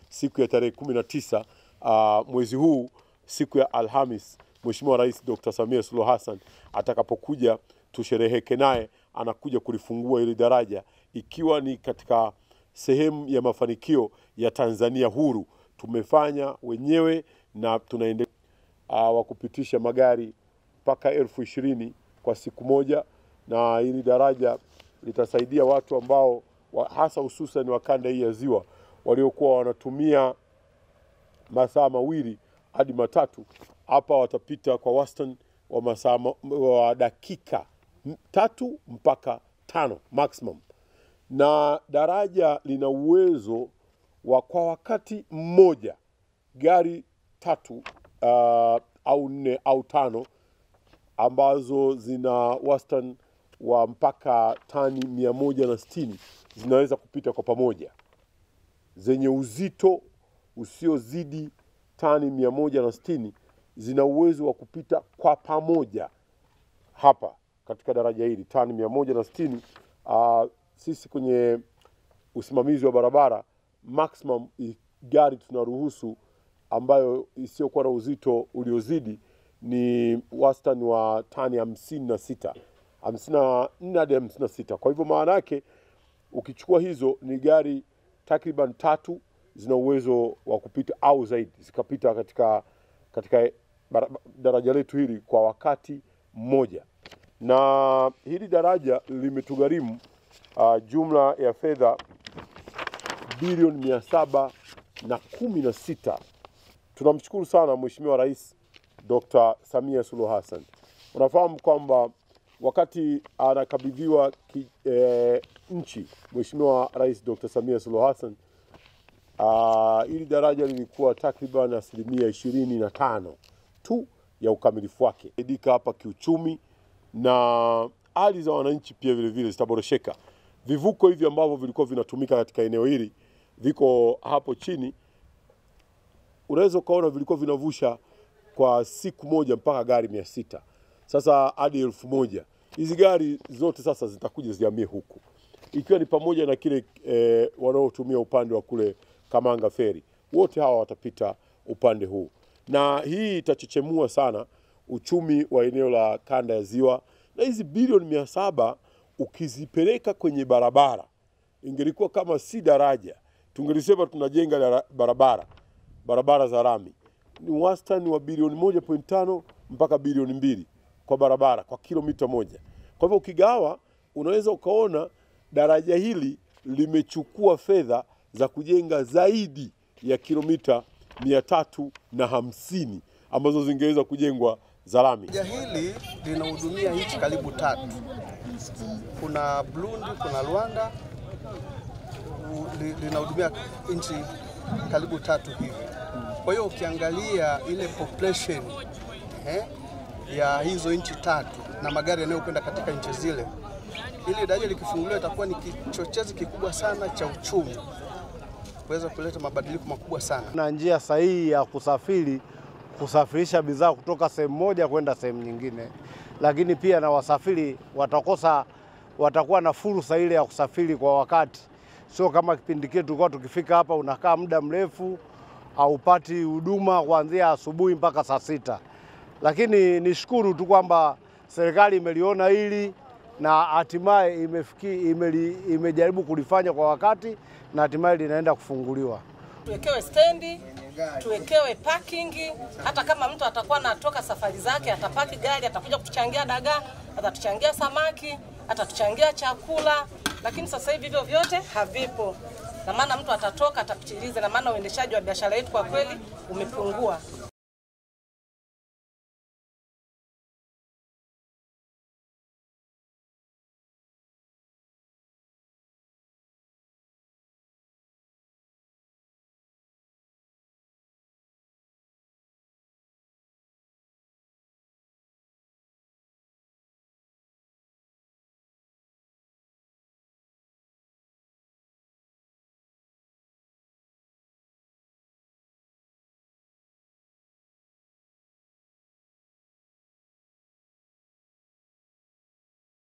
siku ya tarehe 19 mwezi huu, siku ya Alhamis, Mheshimiwa Rais Dr. Samia Suluhu Hassan atakapokuja tushereheke naye, anakuja kulifungua hili daraja, ikiwa ni katika sehemu ya mafanikio ya Tanzania huru. Tumefanya wenyewe na tunaendelea wa kupitisha magari mpaka 20,000 kwa siku moja, na hili daraja litasaidia watu ambao hasa hususan wa kanda hii ya Ziwa waliokuwa wanatumia masaa 2 hadi 3, hapa watapita kwa wastani wa dakika 3 mpaka 5 maximum. Na daraja lina uwezo wa kwa wakati mmoja gari 3 au 4 au 5 ambazo zina wastani wa mpaka tani 160 zinaweza kupita kwa pamoja, zenye uzito usiozidi tani 160 zina uwezo wa kupita kwa pamoja hapa katika daraja hili, tani 160. Sisi kwenye usimamizi wa barabara maximum gari tunaruhusu ambayo isiyokuwa na uzito uliozidi ni wastani wa tani 54 hadi 56. Kwa hivyo maana yake ukichukua hizo ni gari takriban 3 zina uwezo wa kupita au zaidi zikapita katika daraja letu hili kwa wakati mmoja. Na hili daraja limetugharimu jumla ya fedha bilioni 716. Tunamshukuru sana Mheshimiwa Rais Dr. Samia Suluhu Hassan. Unafahamu kwamba wakati anakabidhiwa nchi Mheshimiwa Rais Dr. Samia Suluhu Hassan, hili daraja lilikuwa takriban 25% tu ya ukamilifu wake. Edika hapa kiuchumi na hali za wananchi pia vile vile zitaboresheka. Vivuko hivi ambavyo vilikuwa vinatumika katika eneo hili viko hapo chini, unaweza kuona vilikuwa vinavusha kwa siku moja mpaka gari 600, sasa hadi 1000. Hizi gari zote sasa zitakuja zihamie huku, ikiwa ni pamoja na kile wanaotumia upande wa kule Kamanga Ferry, wote hawa watapita upande huu. Na hii itachechemua sana uchumi wa eneo la kanda ya Ziwa. Na hizi bilioni 700 ukizipeleka kwenye barabara, ingelikuwa kama si daraja, tungelisema tunajenga barabara za rami, ni wastani wa bilioni 1.5 mpaka bilioni 2 kwa barabara kwa kilomita moja. Kwa hivyo ukigawa, unaweza ukaona daraja hili limechukua fedha za kujenga zaidi ya kilomita 350 ambazo zingeweza kujengwa za lami. Daraja hili linahudumia nchi karibu 3. Kuna Burundi, kuna Rwanda, linahudumia nchi karibu 3 hivi. Kwa hiyo ukiangalia ile population ya hizo nchi 3 na magari yanayokwenda katika nchi zile, ili daraja likifunguliwa itakuwa ni kichochezi kikubwa sana cha uchumi, kuweza kuleta mabadiliko makubwa sana. Na njia sahihi ya kusafirisha bidhaa kutoka sehemu moja kwenda sehemu nyingine, lakini pia na wasafiri watakuwa na fursa ile ya kusafiri kwa wakati. Sio kama kipindi kile tulikuwa tukifika hapa unakaa muda mrefu haupati huduma kuanzia asubuhi mpaka saa 6. Lakini nishukuru tu kwamba serikali imeliona hili na hatimaye imejaribu kulifanya kwa wakati na hatimaye linaenda kufunguliwa. Tuwekewe stendi, tuwekewe parking, hata kama mtu atakuwa anatoka safari zake atapaki gari, atakuja kutuchangia dagaa, atatuchangia samaki, atatuchangia chakula. Lakini sasa hivi hivyo vyote havipo. Na maana mtu atatoka atapitiliza, na maana uendeshaji wa biashara yetu kwa kweli umepungua.